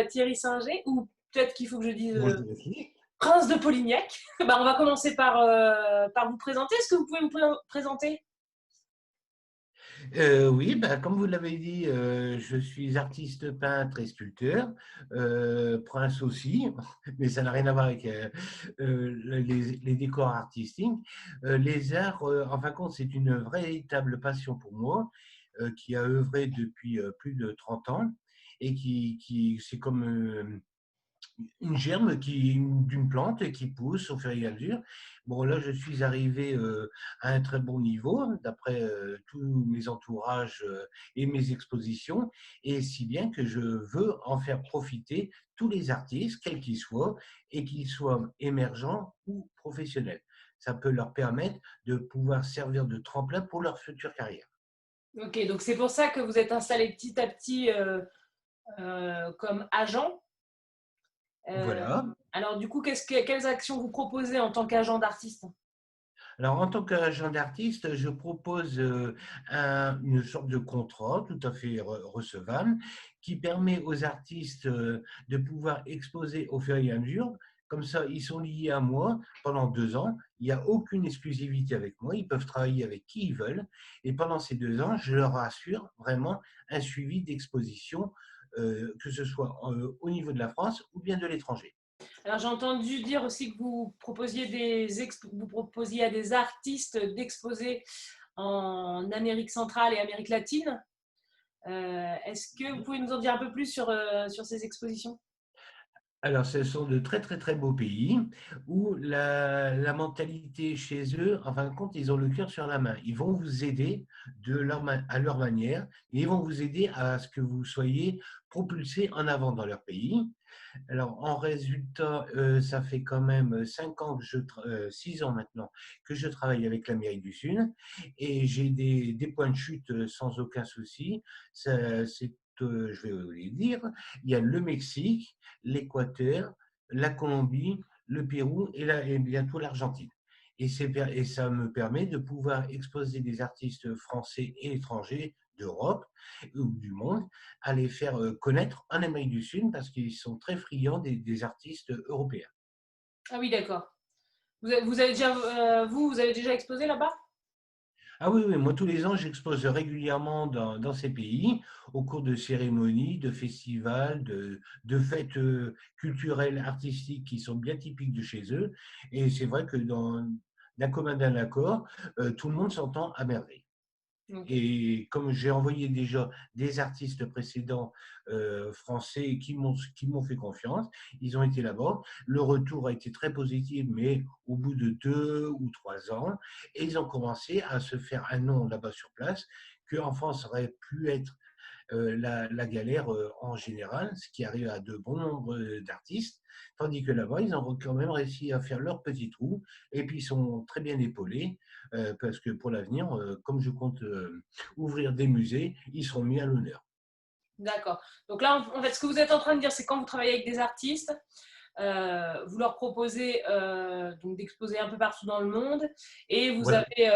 Thierry Singer, ou peut-être qu'il faut que je dise Bonjour aussi. Prince de Polignac. Bah, on va commencer par vous présenter. Est-ce que vous pouvez vous présenter? Oui, bah, comme vous l'avez dit, je suis artiste peintre et sculpteur, prince aussi, mais ça n'a rien à voir avec les décors artistiques. Les arts, en fin de compte, c'est une véritable passion pour moi, qui a œuvré depuis plus de 30 ans et c'est comme une germe d'une plante qui pousse au fur et à mesure. Bon, là, je suis arrivé à un très bon niveau, d'après tous mes entourages et mes expositions, et si bien que je veux en faire profiter tous les artistes, quels qu'ils soient, et qu'ils soient émergents ou professionnels. Ça peut leur permettre de pouvoir servir de tremplin pour leur future carrière. Ok, donc c'est pour ça que vous êtes installé petit à petit comme agent. Euh, Voilà. alors du coup, quelles actions vous proposez en tant qu'agent d'artiste? Alors, en tant qu'agent d'artiste, je propose une sorte de contrat tout à fait recevable qui permet aux artistes de pouvoir exposer au fur et à mesure. Comme ça, ils sont liés à moi pendant 2 ans. Il n'y a aucune exclusivité avec moi. Ils peuvent travailler avec qui ils veulent. Et pendant ces 2 ans, je leur assure vraiment un suivi d'exposition, que ce soit au niveau de la France ou bien de l'étranger. Alors j'ai entendu dire aussi que vous proposiez à des artistes d'exposer en Amérique centrale et Amérique latine. Est-ce que vous pouvez nous en dire un peu plus sur ces expositions? Alors, ce sont de très, très, très beaux pays où la mentalité chez eux, en fin de compte, ils ont le cœur sur la main. Ils vont vous aider à leur manière et ils vont vous aider à ce que vous soyez propulsé en avant dans leur pays. Alors, en résultat, ça fait quand même 5 ans 6 ans maintenant que je travaille avec l'Amérique du Sud et j'ai des points de chute sans aucun souci. Je vais vous les dire, il y a le Mexique, l'Équateur, la Colombie, le Pérou et bientôt l'Argentine. Et ça me permet de pouvoir exposer des artistes français et étrangers d'Europe ou du monde à les faire connaître en Amérique du Sud parce qu'ils sont très friands des artistes européens. Ah oui, d'accord. Vous avez déjà exposé là-bas? Ah oui, oui, moi tous les ans, j'expose régulièrement dans ces pays au cours de cérémonies, de festivals, de fêtes culturelles, artistiques qui sont bien typiques de chez eux. Et c'est vrai que d'un commun accord, tout le monde s'entend à merveille. Ok. Et comme j'ai envoyé déjà des artistes précédents français qui m'ont fait confiance, ils ont été là-bas. Le retour a été très positif, mais au bout de 2 ou 3 ans, et ils ont commencé à se faire un nom là-bas sur place, qu'en France aurait pu être la galère en général, ce qui arrive à de bon nombre d'artistes, tandis que là-bas, ils ont quand même réussi à faire leur petit trou, et puis ils sont très bien épaulés, parce que pour l'avenir, comme je compte ouvrir des musées, ils seront mis à l'honneur. D'accord. Donc là, en fait, ce que vous êtes en train de dire, c'est quand vous travaillez avec des artistes, vous leur proposez donc d'exposer un peu partout dans le monde, et vous Voilà. avez,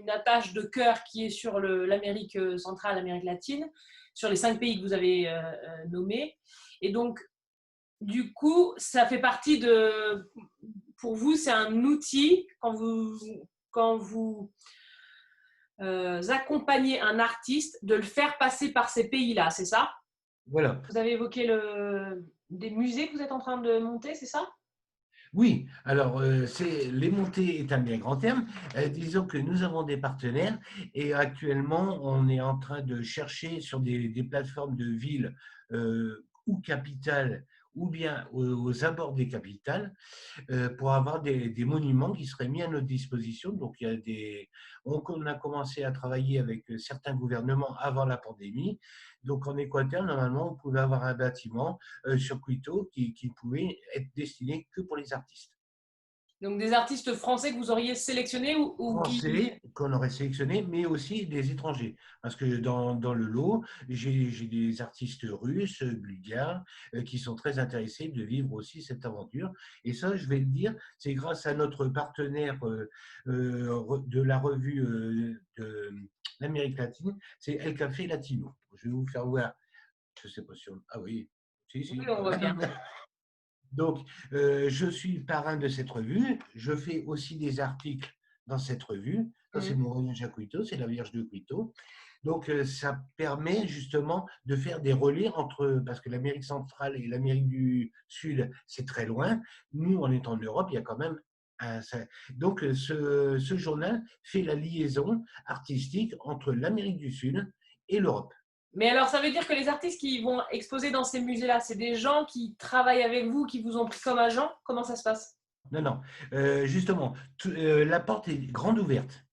une attache de cœur qui est sur l'Amérique centrale, l'Amérique latine, sur les 5 pays que vous avez nommés. Et donc, du coup, ça fait partie de... Pour vous, c'est un outil quand vous accompagnez un artiste de le faire passer par ces pays-là, c'est ça? Voilà. Vous avez évoqué des musées que vous êtes en train de monter, c'est ça? Oui, alors les montées est un bien grand terme. Disons que nous avons des partenaires et actuellement, on est en train de chercher sur des plateformes de villes ou capitales ou bien aux abords des capitales pour avoir des monuments qui seraient mis à notre disposition. Donc, on a commencé à travailler avec certains gouvernements avant la pandémie. Donc, en Équateur, normalement, on pouvait avoir un bâtiment sur Quito qui pouvait être destiné que pour les artistes Donc des artistes français que vous auriez sélectionnés ou qui... français qu'on aurait sélectionnés, mais aussi des étrangers. Parce que dans le lot, j'ai des artistes russes, bulgares, qui sont très intéressés de vivre aussi cette aventure. Et ça, je vais le dire, c'est grâce à notre partenaire de la revue de l'Amérique latine, c'est El Café Latino. Je vais vous faire voir, je ne sais pas si on... Ah oui, Si, Oui, si, on quand voit bien. même. Donc, je suis parrain de cette revue. Je fais aussi des articles dans cette revue. Ça, c'est Mhm. mon voyage à Quito, c'est la Vierge de Quito. Donc, ça permet justement de faire des relais entre, parce que l'Amérique centrale et l'Amérique du Sud, c'est très loin. Nous, en étant en Europe, il y a quand même donc, ce journal fait la liaison artistique entre l'Amérique du Sud et l'Europe. Mais alors, ça veut dire que les artistes qui vont exposer dans ces musées-là, c'est des gens qui travaillent avec vous, qui vous ont pris comme agent? Comment ça se passe? Non, non. Justement, la porte est grande ouverte.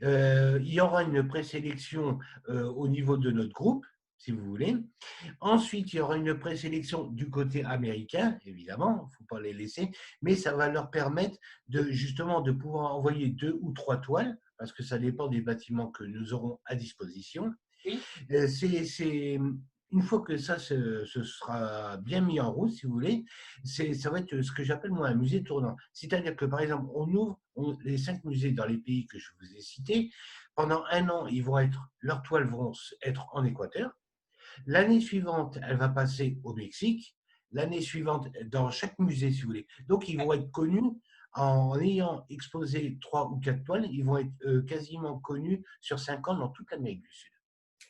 Il y aura une présélection au niveau de notre groupe, si vous voulez. Ensuite, il y aura une présélection du côté américain, évidemment, il ne faut pas les laisser, mais ça va leur permettre justement de pouvoir envoyer 2 ou 3 toiles, parce que ça dépend des bâtiments que nous aurons à disposition. Oui. Une fois que ça se sera bien mis en route, si vous voulez, ça va être ce que j'appelle moi un musée tournant. C'est-à-dire que par exemple, on ouvre les 5 musées dans les pays que je vous ai cités. Pendant un an, leurs toiles vont être en Équateur. L'année suivante, elle va passer au Mexique. L'année suivante, dans chaque musée, si vous voulez. Donc, ils vont être connus en ayant exposé 3 ou 4 toiles. Ils vont être quasiment connus sur 5 ans dans toute l'Amérique du Sud.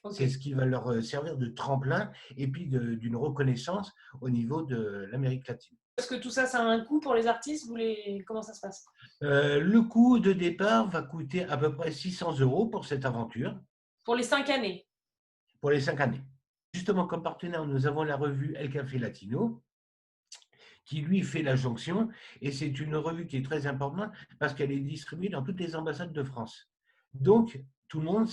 Ok. C'est ce qui va leur servir de tremplin et puis d'une reconnaissance au niveau de l'Amérique latine. Est-ce que tout ça, ça a un coût pour les artistes? Comment ça se passe? Le coût de départ va coûter à peu près 600 € pour cette aventure, Pour les 5 années? pour les 5 années. Justement, comme partenaire, nous avons la revue El Café Latino, qui lui fait la jonction, et c'est une revue qui est très importante parce qu'elle est distribuée dans toutes les ambassades de France. Donc, tout le monde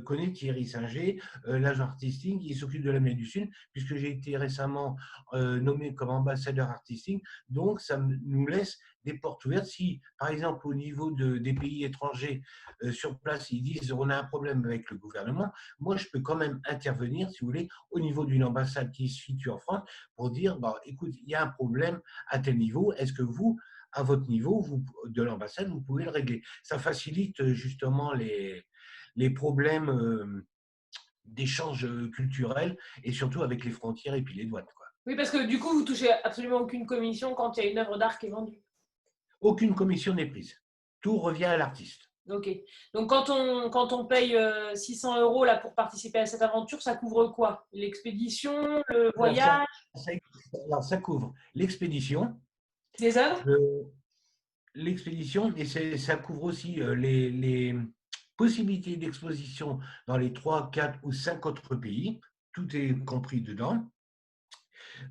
connaît Thierry Singer, l'agent artistique, il s'occupe de l'Amérique du Sud, puisque j'ai été récemment nommé comme ambassadeur artistique. Donc, ça nous laisse des portes ouvertes. Si, par exemple, au niveau des pays étrangers, sur place, ils disent on a un problème avec le gouvernement, moi, je peux quand même intervenir, si vous voulez, au niveau d'une ambassade qui se situe en France, pour dire, bah, écoute, il y a un problème à tel niveau, est-ce que vous, à votre niveau de l'ambassade, vous pouvez le régler? Ça facilite justement les problèmes d'échange culturel et surtout avec les frontières et puis les douanes, quoi. Oui, parce que du coup, vous touchez absolument aucune commission quand il y a une œuvre d'art qui est vendue. Aucune commission n'est prise. Tout revient à l'artiste. Ok. Donc, quand on paye 600 € là, pour participer à cette aventure, ça couvre quoi? L'expédition, le Alors ça, voyage, ça, alors, ça couvre l'expédition, les œuvres? euh, et ça couvre aussi les possibilités d'exposition dans les 3, 4 ou 5 autres pays. Tout est compris dedans.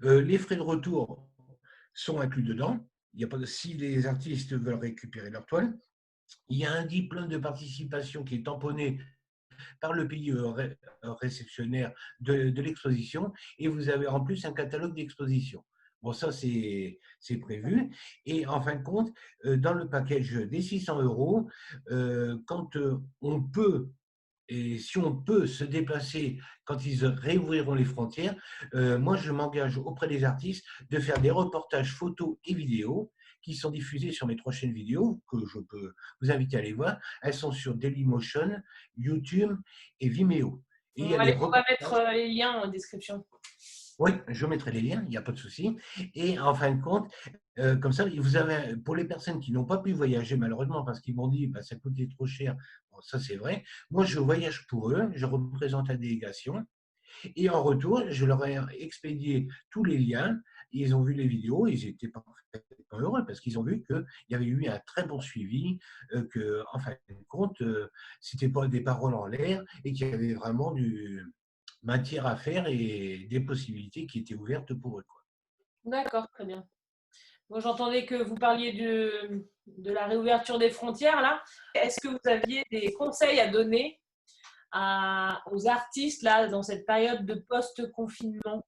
Les frais de retour sont inclus dedans. Il y a pas si les artistes veulent récupérer leur toile, il y a un diplôme de participation qui est tamponné par le pays réceptionnaire de l'exposition, et vous avez en plus un catalogue d'exposition. Bon, ça, c'est prévu. Et en fin de compte, dans le package des 600 €, quand on peut, et si on peut se déplacer quand ils réouvriront les frontières, moi, je m'engage auprès des artistes de faire des reportages photos et vidéos qui sont diffusés sur mes 3 chaînes vidéo, que je peux vous inviter à aller voir. Elles sont sur Dailymotion, YouTube et Vimeo. Et il y a des On va mettre reportages. les liens en description. Oui, je mettrai les liens, il n'y a pas de souci. Et en fin de compte, comme ça, vous avez, pour les personnes qui n'ont pas pu voyager malheureusement parce qu'ils m'ont dit bah, ça coûtait trop cher, bon, ça c'est vrai. Moi, je voyage pour eux, je représente la délégation. Et en retour, je leur ai expédié tous les liens. Ils ont vu les vidéos, ils étaient parfaitement heureux parce qu'ils ont vu qu'il y avait eu un très bon suivi, que, en fin de compte, ce n'était pas des paroles en l'air et qu'il y avait vraiment du matière à faire et des possibilités qui étaient ouvertes pour eux, quoi. D'accord, très bien. Moi, j'entendais que vous parliez de la réouverture des frontières, là. Est-ce que vous aviez des conseils à donner aux artistes, là, dans cette période de post-confinement?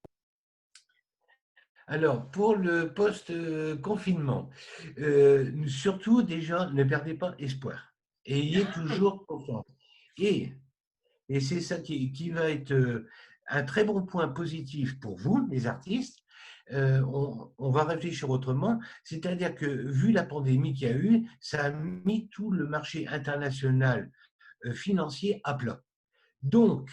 Alors, pour le post-confinement, surtout déjà, ne perdez pas espoir. Ayez toujours confiance. Et Et c'est ça qui va être un très bon point positif pour vous, les artistes. On va réfléchir autrement, c'est-à-dire que vu la pandémie qu'il y a eu, ça a mis tout le marché international financier à plat. Donc,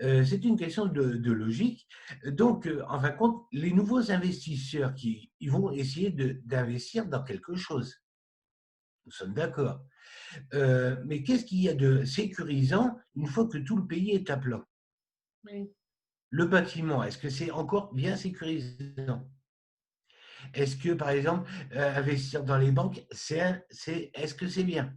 C'est une question de logique. Donc, en fin de compte, les nouveaux investisseurs ils vont essayer d'investir dans quelque chose. Nous sommes d'accord. Mais qu'est-ce qu'il y a de sécurisant une fois que tout le pays est à plat? Oui. Le bâtiment, est-ce que c'est encore bien sécurisant? Est-ce que, par exemple, investir dans les banques, est-ce que c'est bien?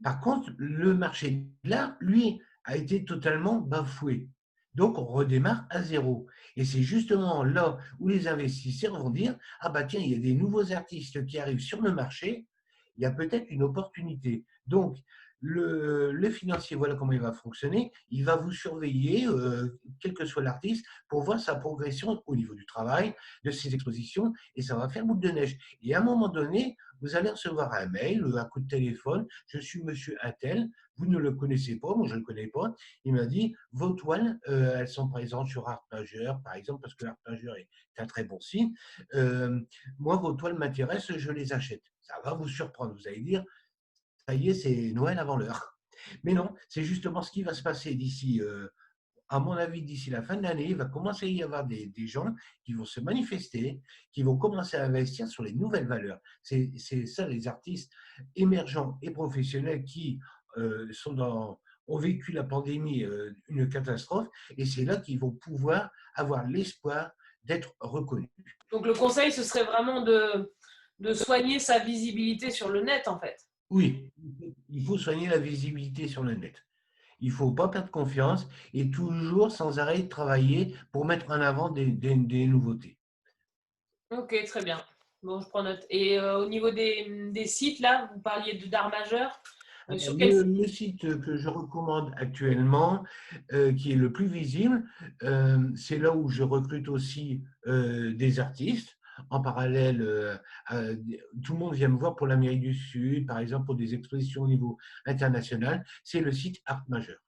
Par contre, le marché de l'art, lui, a été totalement bafoué. Donc, on redémarre à zéro. Et c'est justement là où les investisseurs vont dire, ah bah tiens, il y a des nouveaux artistes qui arrivent sur le marché, il y a peut-être une opportunité. Donc, le financier, voilà comment il va fonctionner. Il va vous surveiller, quel que soit l'artiste, pour voir sa progression au niveau du travail, de ses expositions, et ça va faire boule de neige. Et à un moment donné, vous allez recevoir un mail, un coup de téléphone, je suis monsieur Attel, vous ne le connaissez pas, moi je ne le connais pas. Il m'a dit, vos toiles, elles sont présentes sur Art Majeur, par exemple, parce que Art Majeur est un très bon site. Moi, vos toiles m'intéressent, je les achète. Ça va vous surprendre, vous allez dire, ça y est, c'est Noël avant l'heure. Mais non, c'est justement ce qui va se passer d'ici, à mon avis, d'ici la fin de l'année, il va commencer à y avoir des gens qui vont se manifester, qui vont commencer à investir sur les nouvelles valeurs. C'est ça, les artistes émergents et professionnels qui ont vécu la pandémie, une catastrophe, et c'est là qu'ils vont pouvoir avoir l'espoir d'être reconnus. Donc le conseil, ce serait vraiment de soigner sa visibilité sur le net, en fait. Oui, il faut soigner la visibilité sur le net. Il ne faut pas perdre confiance et toujours sans arrêt travailler pour mettre en avant des nouveautés. Ok, très bien. Bon, je prends note. Et au niveau des sites, là, vous parliez d'art majeur. Sur quel site? Le site que je recommande actuellement, qui est le plus visible, c'est là où je recrute aussi des artistes. En parallèle, tout le monde vient me voir pour l'Amérique du Sud, par exemple pour des expositions au niveau international. C'est le site Art Majeur.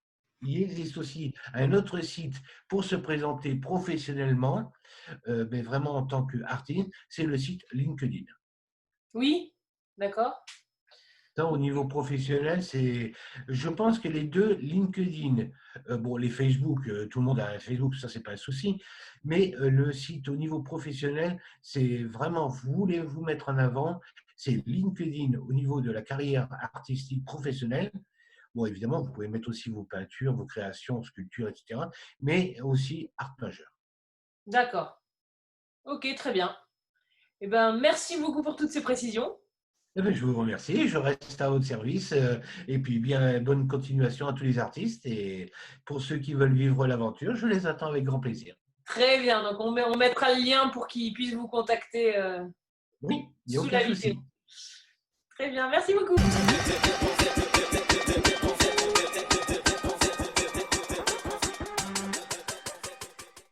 Il existe aussi un autre site pour se présenter professionnellement, mais vraiment en tant qu'artiste, c'est le site LinkedIn. Oui, d'accord. Ça, au niveau professionnel, je pense que les deux, LinkedIn, bon, les Facebook, tout le monde a un Facebook, ça, c'est pas un souci, mais le site au niveau professionnel, c'est vraiment, vous voulez vous mettre en avant, c'est LinkedIn au niveau de la carrière artistique professionnelle. Bon, évidemment, vous pouvez mettre aussi vos peintures, vos créations, sculptures, etc., mais aussi art majeur. D'accord. Ok, très bien. Eh ben, merci beaucoup pour toutes ces précisions. Eh bien, je vous remercie, je reste à votre service et puis bien bonne continuation à tous les artistes et pour ceux qui veulent vivre l'aventure, je les attends avec grand plaisir. Très bien. Donc, on mettra le lien pour qu'ils puissent vous contacter Oui, il n'y a sous aucun la vidéo. souci. Très bien. Merci beaucoup.